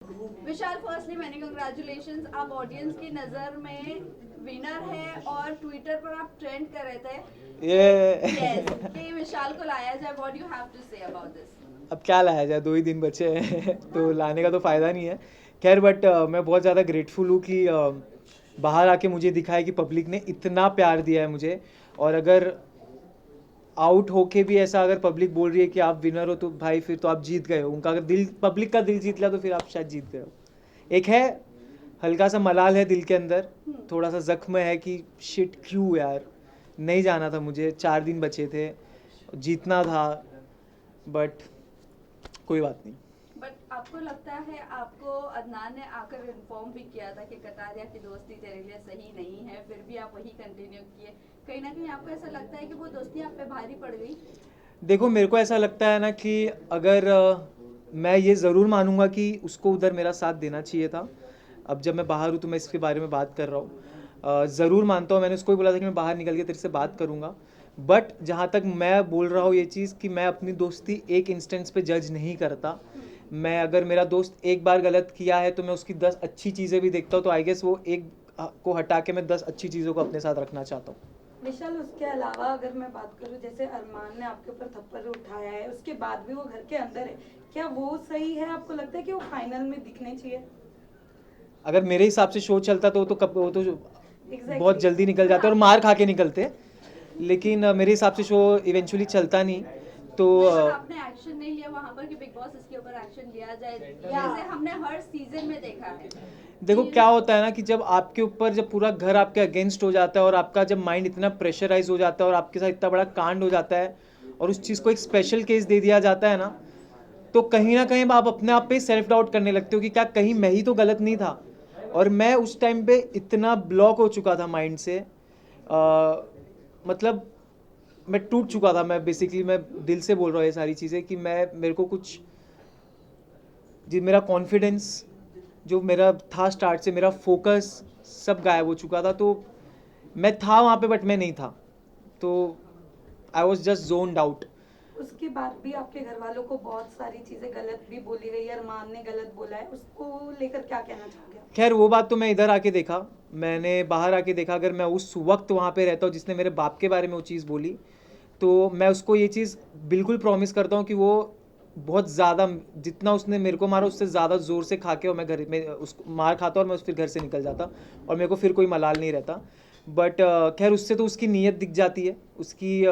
विशाल, firstly many congratulations. आप audience की नज़र में विनर है और ट्विटर पर आप ट्रेंड कर रहे थे यस कि विशाल को लाया जाए। What you have to say about this? अब क्या लाया जाए, 2 ही दिन बचे हैं तो लाने का तो फ़ायदा नहीं है। खैर बट मैं बहुत ज़्यादा ग्रेटफुल हूँ कि बाहर आके मुझे दिखा है कि पब्लिक ने इतना प्यार दिया है मुझे। और अगर आउट होके भी ऐसा अगर पब्लिक बोल रही है कि आप विनर हो तो भाई फिर तो आप जीत गए हो। उनका अगर दिल, पब्लिक का दिल जीत लिया तो फिर आप शायद जीत गए हो। एक है, हल्का सा मलाल है दिल के अंदर, थोड़ा सा जख्म है कि शिट क्यों यार, नहीं जाना था मुझे, 4 दिन बचे थे, जीतना था, बट कोई बात नहीं। बट आपको लगता है, आपको अदनान ने आकर इन्फॉर्म भी किया था कि कटारिया की दोस्ती तेरे लिए सही नहीं है, फिर भी आप वही कंटिन्यू किए। कहीं ना कहीं आपको ऐसा लगता है कि वो दोस्ती आप पे भारी पड़ गई? देखो मेरे को ऐसा लगता है ना कि अगर मैं ये ज़रूर मानूंगा कि उसको उधर मेरा साथ देना चाहिए था। अब जब मैं बाहर हूँ तो मैं इसके बारे में बात कर रहा हूँ। ज़रूर मानता हूँ, मैंने उसको भी बोला था कि मैं बाहर निकल के तेरे से बात करूँगा। बट जहाँ तक मैं बोल रहा हूँ ये चीज़ कि मैं अपनी दोस्ती एक इंस्टेंस पे जज नहीं करता। मैं, अगर मेरा दोस्त एक बार गलत किया है तो मैं उसकी 10 अच्छी चीज़ें भी देखता हूँ, तो आई गेस वो एक को हटा के मैं 10 अच्छी चीज़ों को अपने साथ रखना चाहता हूँ। विशाल, उसके अलावा अगर मैं बात करूं, जैसे अरमान ने आपके ऊपर थप्पड़ उठाया है, उसके बाद भी वो घर के अंदर है, क्या वो सही है? आपको लगता है कि वो फाइनल में दिखने चाहिए? अगर मेरे हिसाब से शो चलता तो वो तो बहुत एग्जैक्टली जल्दी निकल जाते और मार खा के निकलते। लेकिन मेरे हिसाब से शो इवेंचुअली चलता नहीं। तो नहीं, बट आपने एक्शन नहीं लिया वहां पर कि बिग बॉस इसके ऊपर एक्शन लिया जाए, जैसे हमने हर सीजन में देखा है। देखो क्या होता है ना कि जब आपके ऊपर, जब पूरा घर आपके अगेंस्ट हो जाता है और आपका जब माइंड इतना प्रेशराइज हो जाता है और आपके साथ इतना बड़ा कांड हो जाता है और उस चीज़ को एक स्पेशल केस दे दिया जाता है ना, तो कहीं ना कहीं आप अपने आप पे सेल्फ डाउट करने लगते हो कि क्या कहीं मैं ही तो गलत नहीं था। और मैं उस टाइम पे इतना ब्लॉक हो चुका था माइंड से, मतलब मैं टूट चुका था। मैं बेसिकली, मैं दिल से बोल रहा हूँ ये सारी चीज़ें कि मैं, मेरे को कुछ, जी मेरा कॉन्फिडेंस जो मेरा था स्टार्ट से, मेरा फोकस सब गायब हो चुका था। तो मैं था वहाँ पे बट मैं नहीं था। तो I was just zoned out. उसके बाद भी आपके घर वालों को बहुत सारी चीजें गलत भी बोली गई है, अरमान ने गलत बोला है, उसको लेकर क्या कहना चाहोगे आप? खैर वो बात तो मैं इधर आके देखा, मैंने बाहर आके देखा। अगर मैं उस वक्त वहाँ पे रहता हूँ जिसने मेरे बाप के बारे में वो चीज़ बोली, तो मैं उसको ये चीज़ बिल्कुल प्रॉमिस करता हूँ कि वो बहुत ज़्यादा, जितना उसने मेरे को मारा उससे ज़्यादा ज़ोर से खा के, और मैं घर में उसको मार खाता और मैं फिर घर से निकल जाता और मेरे को फिर कोई मलाल नहीं रहता। बट खैर उससे तो उसकी नीयत दिख जाती है, उसकी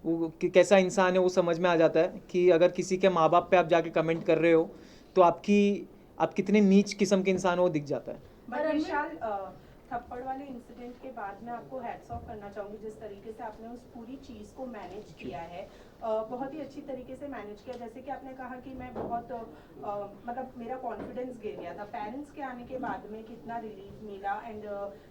वो कैसा इंसान है वो समझ में आ जाता है कि अगर किसी के माँ बाप पे आप जाके कमेंट कर रहे हो तो आप कितने नीच किस्म के इंसान हो वो दिख जाता है। बट विशाल, थप्पड़ वाले इंसिडेंट के बाद मैं आपको हैट्स ऑफ करना चाहूँगी, जिस तरीके से आपने उस पूरी चीज़ को मैनेज किया है। बहुत ही अच्छी तरीके से मैनेज किया। जैसे कि आपने कहा कि मैं बहुत मतलब मेरा कॉन्फिडेंस गिर गया था, पेरेंट्स के आने के बाद में कितना रिलीफ मिला एंड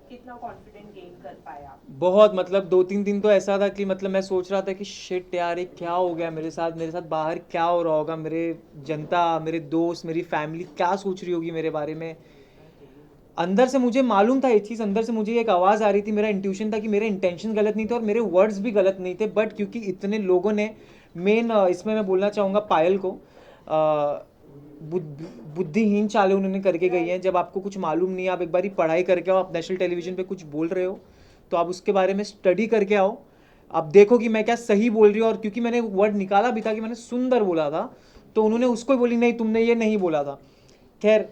कितना कॉन्फिडेंट गेन कर पाया? बहुत, मतलब 2-3 दिन तो ऐसा था कि मतलब मैं सोच रहा था कि शिट यार ये क्या हो गया मेरे साथ बाहर क्या हो रहा होगा, मेरे जनता, मेरे दोस्त, मेरी फैमिली क्या सोच रही होगी मेरे बारे में। अंदर से मुझे मालूम था ये चीज़, अंदर से मुझे एक आवाज़ आ रही थी, मेरा इंट्यूशन था कि मेरे इंटेंशन गलत नहीं थे और मेरे वर्ड्स भी गलत नहीं थे। बट क्योंकि इतने लोगों ने, मेन इसमें मैं बोलना चाहूँगा पायल को, बुद्धिहीन चालें उन्होंने करके गई हैं। जब आपको कुछ मालूम नहीं है, आप एक बारी पढ़ाई करके आओ, आप नेशनल टेलीविज़न पे कुछ बोल रहे हो तो आप उसके बारे में स्टडी करके आओ, आप देखो कि मैं क्या सही बोल रही हूँ। और क्योंकि मैंने वर्ड निकाला भी था कि मैंने सुंदर बोला था, तो उन्होंने उसको बोली नहीं तुमने ये नहीं बोला था। खैर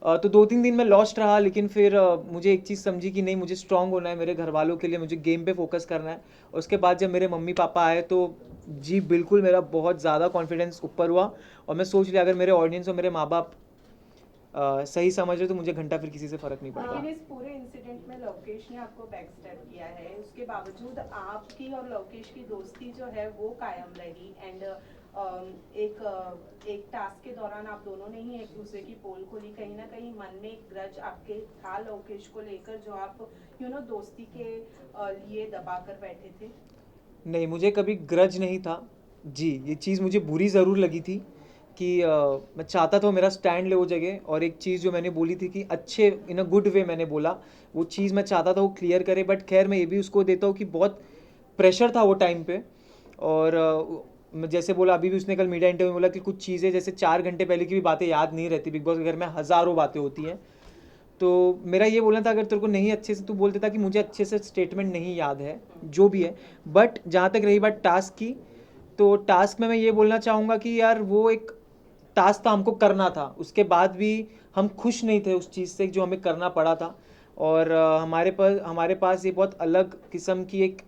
तो 2-3 दिन में लॉस्ट रहा, लेकिन फिर मुझे एक चीज़ समझी कि नहीं, मुझे स्ट्रांग होना है मेरे घर वालों के लिए, मुझे गेम पे फोकस करना है। और उसके बाद जब मेरे मम्मी पापा आए तो जी बिल्कुल मेरा बहुत ज़्यादा कॉन्फिडेंस ऊपर हुआ। और मैं सोच लिया अगर मेरे ऑडियंस और मेरे माँ बाप सही समझ रहे तो मुझे घंटा फिर किसी से फ़र्क नहीं पड़ता। लेकिन इस पूरे इंसिडेंट में लवकेश ने आपको बैक स्टेप किया है, उसके बावजूद आपकी और लवकेश की दोस्ती जो है वो कायम रही एंड एक टास्क के दौरान आप दोनों ने ही एक दूसरे की पोल खोली। कहीं ना कहीं मन में एक ग्रज आपके था लवकेश को लेकर, जो आप दोस्ती के लिए दबा कर बैठे थे? नहीं, मुझे कभी ग्रज नहीं था। जी, ये चीज़ मुझे बुरी ज़रूर लगी थी कि मैं चाहता था वो मेरा स्टैंड ले वो जगह, और एक चीज़ जो मैंने बोली थी कि अच्छे, इन अ गुड वे मैंने बोला, वो चीज़ मैं चाहता था वो क्लियर करे। बट खैर मैं ये भी उसको देता हूँ कि बहुत प्रेशर था वो टाइम पे। और जैसे बोला अभी भी उसने कल मीडिया इंटरव्यू में बोला कि कुछ चीज़ें जैसे 4 घंटे पहले की भी बातें याद नहीं रहती, बिग बॉस के घर में हज़ारों बातें होती हैं। तो मेरा ये बोलना था अगर तेरे को नहीं अच्छे से तू बोल देता कि मुझे अच्छे से स्टेटमेंट नहीं याद है जो भी है, बट जहाँ तक रही बात टास्क की, तो टास्क में मैं ये बोलना चाहूँगा कि यार वो एक टास्क था, हमको करना था, उसके बाद भी हम खुश नहीं थे उस चीज़ से जो हमें करना पड़ा था। और हमारे पास ये बहुत अलग किस्म की एक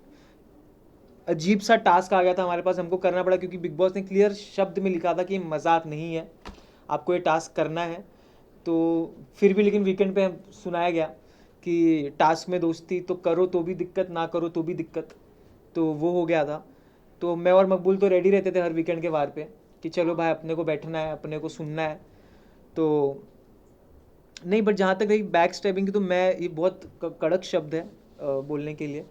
अजीब सा टास्क आ गया था हमारे पास, हमको करना पड़ा क्योंकि बिग बॉस ने क्लियर शब्द में लिखा था कि ये मजाक नहीं है, आपको ये टास्क करना है। तो फिर भी लेकिन वीकेंड पे सुनाया गया कि टास्क में दोस्ती तो करो तो भी दिक्कत, ना करो तो भी दिक्कत, तो वो हो गया था। तो मैं और मकबूल तो रेडी रहते थे हर वीकेंड के वार पे कि चलो भाई अपने को बैठना है, अपने को सुनना है। तो नहीं, बट जहाँ तक रही बैक स्टैबिंग की, तो मैं ये बहुत कड़क शब्द है बोलने के लिए,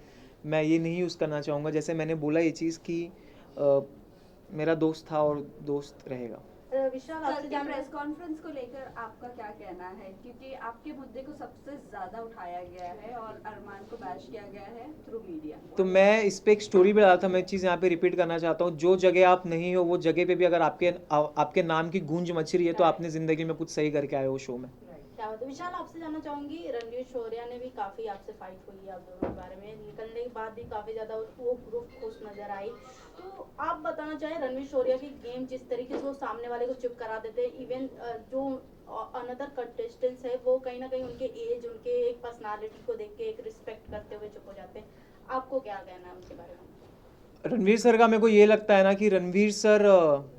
मैं ये नहीं यूज़ करना चाहूँगा। जैसे मैंने बोला ये चीज़ कि मेरा दोस्त था और दोस्त रहेगा। विशाल कल आपसे के जानना प्रेस कॉन्फ्रेंस को लेकर आपका क्या कहना है, क्योंकि आपके मुद्दे को सबसे ज्यादा उठाया गया है और अरमान को बैश किया गया है थ्रू मीडिया। तो मैं इस पे एक स्टोरी भी डाला था, मैं चीज़ यहाँ पे रिपीट करना चाहता हूँ, जो जगह आप नहीं हो वो जगह पे भी अगर आपके नाम की गूंज मच रही है तो आपने ज़िंदगी में कुछ सही करके आए हो शो में। क्या बात है। विशाल आपसे जानना चाहूंगी, रणवीर शौर्या ने भी काफी आपसे फाइट हुई है आप दोनों के बारे में, निकलने के बाद भी काफी ज्यादा वो ग्रुप खुश नजर आई। तो आप बताना चाहें रणवीर शौर्या की गेम जिस तरीके से वो सामने वाले को चुप करा देते हैं, इवन जो अनदर कंटेस्टेंट्स है वो कहीं ना कहीं उनके एज, उनके एक पर्सनालिटी को देख के एक रिस्पेक्ट करते हुए चुप हो जाते हैं, आपको क्या कहना है उनके बारे में? रणवीर सर का मेरे को ये लगता है ना कि रणवीर सर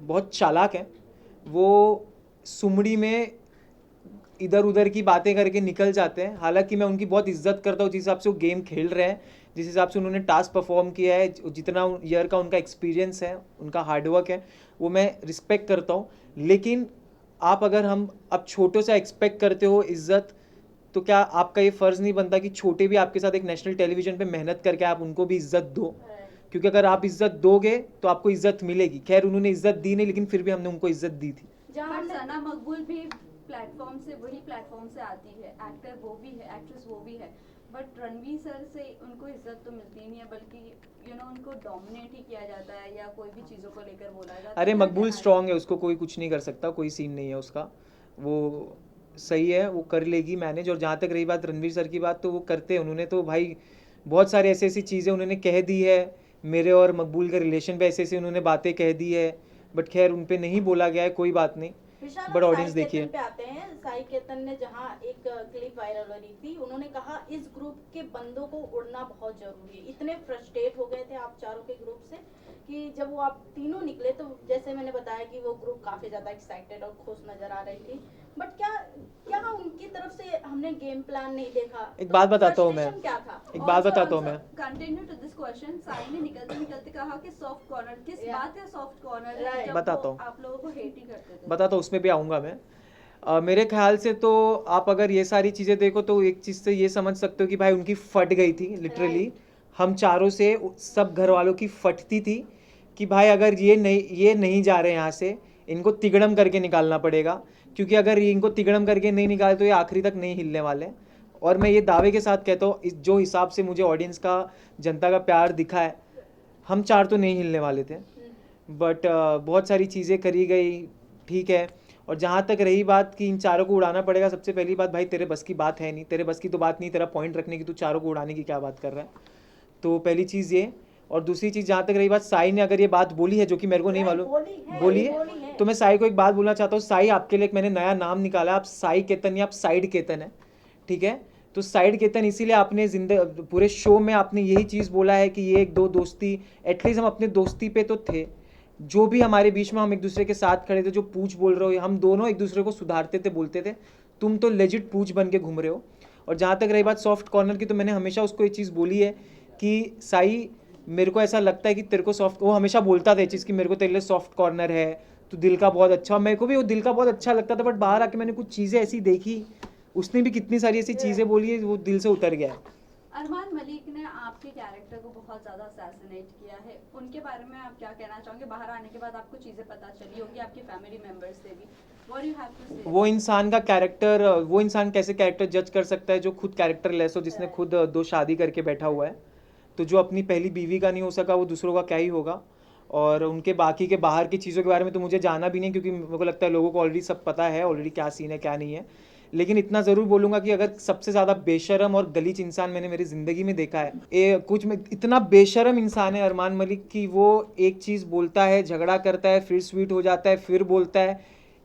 बहुत चालाक हैं, वो सुमड़ी में इधर उधर की बातें करके निकल जाते हैं। हालांकि मैं उनकी बहुत इज्जत करता हूँ जिस हिसाब से वो गेम खेल रहे हैं, जिस हिसाब से उन्होंने टास्क परफॉर्म किया है, जितना ईयर का उनका एक्सपीरियंस है, उनका हार्डवर्क है, वो मैं रिस्पेक्ट करता हूँ। लेकिन आप अगर हम अब छोटों से एक्सपेक्ट करते हो इज्जत, तो क्या आपका ये फ़र्ज़ नहीं बनता कि छोटे भी आपके साथ एक नेशनल टेलीविज़न पे मेहनत करके आप उनको भी इज्जत दो? क्योंकि अगर आप इज्जत दोगे तो आपको इज्जत मिलेगी। खैर उन्होंने इज्जत दी नहीं, लेकिन फिर भी हमने उनको इज्जत दी थी। जहाँ पर सना मकबूल भी वही प्लेटफॉर्म से आती है, एक्टर वो भी है, एक्ट्रेस वो भी है, बट रणवीर सर से उनको इज्जत तो मिलती नहीं है, बल्कि उनको डोमिनेट ही किया जाता है या कोई भी चीज़ों को लेकर बोला जाता है। अरे क्या मकबूल कहना है? स्ट्रांग है, उसको कोई कुछ नहीं कर सकता, कोई सीन नहीं है उसका, वो सही है, वो कर लेगी मैनेज। और जहाँ तक रही बात रणवीर सर की बात, तो वो करते हैं, उन्होंने तो भाई बहुत सारी ऐसी ऐसी चीज़ें उन्होंने कह दी है, मेरे और मकबूल के रिलेशन पे ऐसे ऐसे उन्होंने बातें कह दी है, बट खैर उन पे नहीं बोला गया है, कोई बात नहीं। विशाल बट आप ऑडियंस साई देखिए। केतन पे आते हैं। साई केतन ने जहाँ एक क्लिप वायरल हो रही थी, उन्होंने कहा इस ग्रुप के बंदों को उड़ना बहुत जरूरी है। इतने फ्रस्ट्रेट हो गए थे आप चारों के ग्रुप से कि जब वो आप तीनों निकले तो जैसे मैंने बताया कि वो ग्रुप काफी ज्यादा एक्साइटेड और खुश नजर आ रही थी, बट क्या उनकी तरफ से हमने गेम प्लान नहीं देखा? एक बात बताता हूँ मैं, frustration क्या था? एक बात बताता हूँ मैं। Continue to this question, Sai ने निकलते निकलते कहा कि सॉफ्ट कॉर्नर, किस Yeah. बात का सॉफ्ट कॉर्नर है Right. जब बताता वो हूँ। आप लोगों को हेट ही करते थे? बताता हूँ, उसमें भी आऊँगा मैं। मेरे ख्याल से तो आप अगर ये सारी चीज़ें देखो तो एक चीज़ से ये समझ सकते हो कि भाई उनकी फट गई थी लिटरली। हम चारों से सब घर वालों की फटती थी कि भाई अगर ये नहीं जा रहे यहाँ से, इनको तिगड़म करके निकालना पड़ेगा, क्योंकि अगर इनको तिगड़म करके नहीं निकाले तो ये आखिरी तक नहीं हिलने वाले। और मैं ये दावे के साथ कहता हूँ, जो हिसाब से मुझे ऑडियंस का, जनता का प्यार दिखा है, हम चार तो नहीं हिलने वाले थे। बट बहुत सारी चीज़ें करी गई, ठीक है। और जहाँ तक रही बात कि इन चारों को उड़ाना पड़ेगा, सबसे पहली बात भाई तेरे बस की बात है नहीं, तेरे बस की तो बात नहीं, तेरा पॉइंट रखने की, तू चारों को उड़ाने की क्या बात कर रहा है? तो पहली चीज़ ये। और दूसरी चीज़ जहाँ तक रही बात, साई ने अगर ये बात बोली है जो कि मेरे को नहीं मालूम, बोली है, तो मैं साई को एक बात बोलना चाहता हूँ। साई, आपके लिए एक मैंने नया नाम निकाला, आप साई केतन या आप साइड केतन है, ठीक है? तो साइड केतन इसीलिए आपने पूरे शो में आपने यही चीज़ बोला है कि ये एक दो दोस्ती, एटलीस्ट हम अपने दोस्ती पे तो थे, जो भी हमारे बीच में हम एक दूसरे के साथ खड़े थे, जो पूछ बोल रहे हो, हम दोनों एक दूसरे को सुधारते थे, बोलते थे। तुम तो लेजिट पूछ बन के घूम रहे हो। और जहाँ तक रही बात सॉफ्ट कॉर्नर की, तो मैंने हमेशा उसको ये चीज़ बोली है कि साई, मेरे को ऐसा लगता है कि तेरे को सॉफ्ट, वो हमेशा बोलता था ये चीज़ कि मेरे को तेरे लिए सॉफ्ट कॉर्नर है, तो दिल का बहुत अच्छा। मेरे को भी वो दिल का बहुत अच्छा लगता था, बट बाहर आके मैंने कुछ चीज़ें ऐसी देखी, उसने भी कितनी सारी ऐसी चीज़ें बोली है, वो दिल से उतर गया है। अरमान मलिक ने आपके कैरेक्टर को बहुत ज़्यादा असैसिनेट किया है, उनके बारे में आप क्या कहना चाहोगे? बाहर आने के बाद आपको चीज़ें पता चली होगी आपके फैमिली मेंबर्स से भी, व्हाट यू हैव टू से? वो इंसान का कैरेक्टर, वो इंसान कैसे कैरेक्टर जज कर सकता है जो खुद कैरेक्टर लेस हो, जिसने खुद 2 शादी करके बैठा हुआ है? तो जो अपनी पहली बीवी का नहीं हो सका, वो दूसरों का क्या ही होगा? और उनके बाकी के बाहर की चीज़ों के बारे में तो मुझे जाना भी नहीं, क्योंकि मेरे को लगता है लोगों को ऑलरेडी सब पता है ऑलरेडी क्या सीन है क्या नहीं है। लेकिन इतना ज़रूर बोलूँगा कि अगर सबसे ज़्यादा बेशरम और गलीच इंसान मैंने मेरी ज़िंदगी में देखा है, कुछ में इतना बेशरम इंसान है अरमान मलिक कि वो एक चीज़ बोलता है, झगड़ा करता है, फिर स्वीट हो जाता है, फिर बोलता है।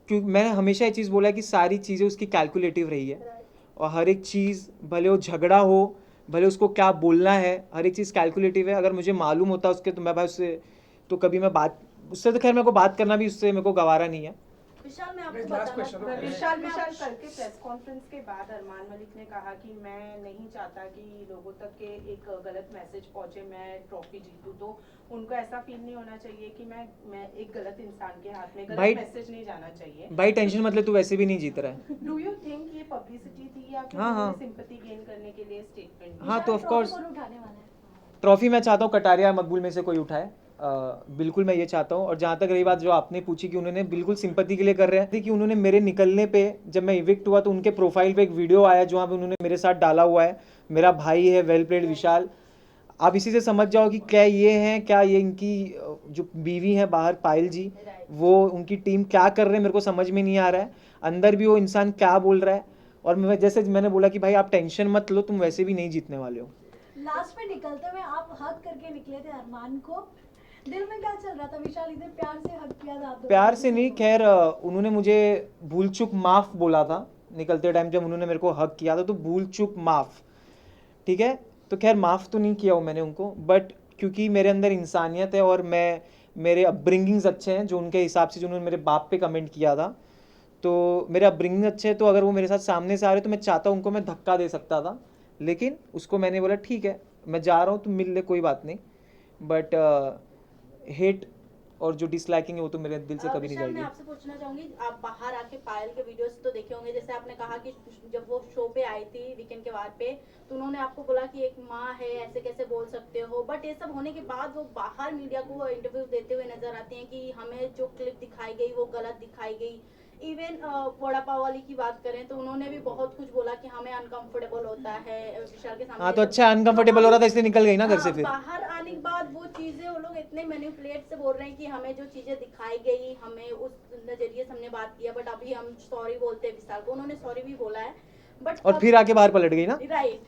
क्योंकि मैंने हमेशा ये चीज़ बोला है कि सारी चीज़ें उसकी कैलकुलेटिव रही है, और हर एक चीज़ भले वो झगड़ा हो, भले उसको क्या बोलना है, हर एक चीज़ कैलकुलेटिव है। अगर मुझे मालूम होता उसके तो मैं भाई उससे तो कभी मैं बात उससे तो खैर मेरे को बात करना भी उससे मेरे को गवारा नहीं है। विशाल मैं आपको बताना विशाल कल के प्रेस कॉन्फ्रेंस के बाद अरमान मलिक ने कहा कि मैं नहीं चाहता कि लोगों तक के एक गलत मैसेज पहुंचे, मैं ट्रॉफी जीतूं, तो उनको ऐसा फील नहीं होना चाहिए कि मैं एक गलत इंसान के हाथ में, गलत मैसेज नहीं जाना चाहिए। भाई टेंशन मतलब तू वैसे भी नहीं जीत रहा है। डू यू थिंक ये पब्लिसिटी थी या फिर हाँ। सिंपैथी गेन करने के लिए स्टेटमेंट? हाँ तो ऑफ कोर्स ट्रॉफी मैं चाहता हूँ कटारिया मकबूल में से कोई उठाए, बिल्कुल मैं ये चाहता हूँ। और जहाँ तक रही बात जो आपने पूछी कि उन्होंने बिल्कुल सिंपैथी के लिए कर रहे थे, कि उन्होंने मेरे निकलने पे जब मैं इविक्ट हुआ तो उनके प्रोफाइल पे एक वीडियो आया जहाँ पे उन्होंने मेरे साथ डाला हुआ है मेरा भाई है वेल प्लेड विशाल। आप इसी से समझ जाओ कि क्या ये हैं, क्या ये इनकी जो बीवी है बाहर पायल जी, वो उनकी टीम क्या कर रहे हैं मेरे को समझ में नहीं आ रहा है। अंदर भी वो इंसान क्या बोल रहा है। और मैं जैसे मैंने बोला कि भाई आप टेंशन मत लो, तुम वैसे भी नहीं जीतने वाले हो। लास्ट में निकलते हुए आप हग करके निकले थे अरमान को, दिल में क्या चल रहा था? विशाल इतने प्यार से हग किया था आप? प्यार से नहीं, खैर उन्होंने मुझे भूल चूक माफ़ बोला था निकलते टाइम जब उन्होंने मेरे को हग किया था, तो भूल चूक माफ़, ठीक है। तो खैर माफ़ तो नहीं किया हूँ मैंने उनको, बट क्योंकि मेरे अंदर इंसानियत है और मेरे अपब्रिंगिंग्स अच्छे हैं, जो उनके हिसाब से जो उन्होंने मेरे बाप पे कमेंट किया था, तो मेरे अपब्रिंगिंग अच्छे हैं। तो अगर वो मेरे साथ सामने से आ रहे तो मैं चाहता हूँ उनको मैं धक्का दे सकता था, लेकिन उसको मैंने बोला ठीक है मैं जा रहा हूँ, तुम मिल ले कोई बात नहीं। बट हेट और जो डिसलाइकिंग है वो तो मेरे दिल से कभी नहीं विशाल, जाएगी। मैं आपसे पूछना चाहूंगी, आप बाहर आके पायल के वीडियोस तो देखे होंगे, जैसे आपने कहा कि जब वो शो पे आई थी वीकेंड के बाद पे, तो उन्होंने आपको बोला कि एक माँ है ऐसे कैसे बोल सकते हो, बट ये सब होने के बाद वो बाहर मीडिया को इंटरव्यू देते हुए नजर आते हैं कि हमें जो क्लिप दिखाई गई वो गलत दिखाई गई। इवन वड़ा पाव वाली की बात करें तो उन्होंने भी बहुत कुछ बोला कि हमें अनकंफर्टेबल होता है विशाल के सामने। हाँ तो अच्छा अनकंफर्टेबल हो रहा था इसलिए निकल गई ना घर से। फिर बाहर आने के बाद वो चीजें वो लोग इतने मैनिपुलेट से बोल रहे हैं कि हमें जो चीजें दिखाई गई हमें उस नजरिए से हमने बात किया, बट अभी हम सॉरी बोलते हैं विशाल को, उन्होंने सॉरी भी बोला है, बट और फिर आके बाहर पलट गई ना। राइट।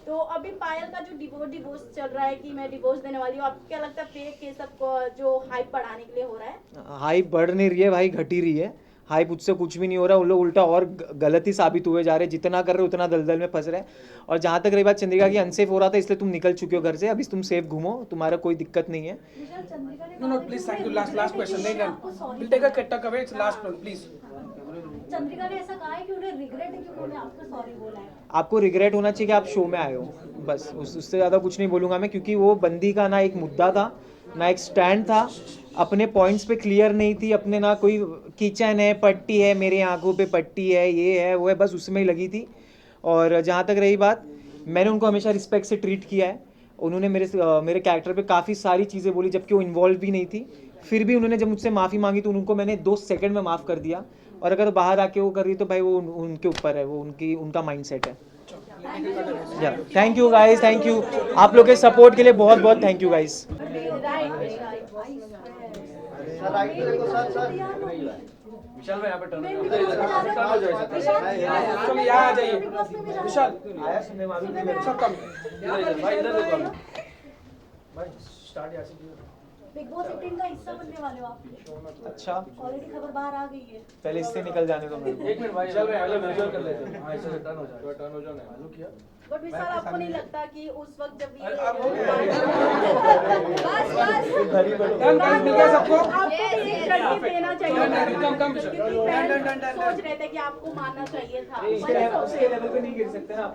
तो अभी पायल का जो डिवोर्स चल रहा है कि मैं डिवोर्स देने वाली हूँ, आपको क्या लगता है फेक ये सब जो हाइप बढ़ाने के लिए हो रहा है? हाइप बढ़ नहीं रही है भाई, घटी रही है। हाइप उससे कुछ भी नहीं हो रहा, उन लोग उल्टा और गलत ही साबित हुए जा रहे हैं, जितना कर रहे उतना दलदल में फंस रहे हैं। और जहाँ तक रही बात चंद्रिका की, अनसेफ हो रहा था इसलिए तुम निकल चुके हो घर से, अभी तुम सेफ घूमो, तुम्हारा कोई दिक्कत नहीं है। विशाल, चंद्रिका ने No, please, thank you. Last question. We'll take a cut away. It's last one, please. Chandrika ने ऐसा कहा है कि उन्हें रिग्रेट है कि उन्होंने आपको सॉरी बोला है। आपको रिग्रेट होना चाहिए कि आप शो में आए हो, बस उससे ज़्यादा कुछ नहीं बोलूँगा मैं, क्योंकि वो बंदी का ना एक मुद्दा था ना एक स्टैंड था, अपने पॉइंट्स पे क्लियर नहीं थी, अपने ना कोई किचन है पट्टी है मेरी आंखों पे पट्टी है ये है वो है, बस उसमें ही लगी थी। और जहाँ तक रही बात, मैंने उनको हमेशा रिस्पेक्ट से ट्रीट किया है। उन्होंने मेरे कैरेक्टर पे काफ़ी सारी चीज़ें बोली जबकि वो इन्वॉल्व भी नहीं थी, फिर भी उन्होंने जब मुझसे माफ़ी मांगी तो उनको मैंने 2 सेकंड में माफ़ कर दिया। और अगर बाहर आके वो कर रही तो भाई वो उनके ऊपर है, वो उनका माइंडसेट है। Thank you guys, thank you आप लोग के सपोर्ट के लिए, बहुत बहुत थैंक यू गाइस। विशाल भाई यहाँ पे टर्न हो जाए। विशाल यहाँ आ जाइए। विशाल सब कम भाई इधर देखो भाई स्टार्ट यहाँ से। बिग बॉस 18 का हिस्सा बनने वाले हो आप। अच्छा ऑलरेडी खबर बाहर आ गई है। पहले इससे निकल जाने दो मेरे को। एक मिनट भाई, विशाल भाई अगला मेजर कर लेते हैं। हाँ ऐसे टर्न हो जाए, टर्न हो जाना है। किया बट विशाल आपको नहीं लगता कि उस वक्त जब ये टर्न मिल गया सबको? आपको भी एक लड़की देना चाहिए था, कम क्योंकि फैन सोच रहे थे कि आपको मानना चाहिए था। इसके लेवल पे नहीं गिर सकते ना आप।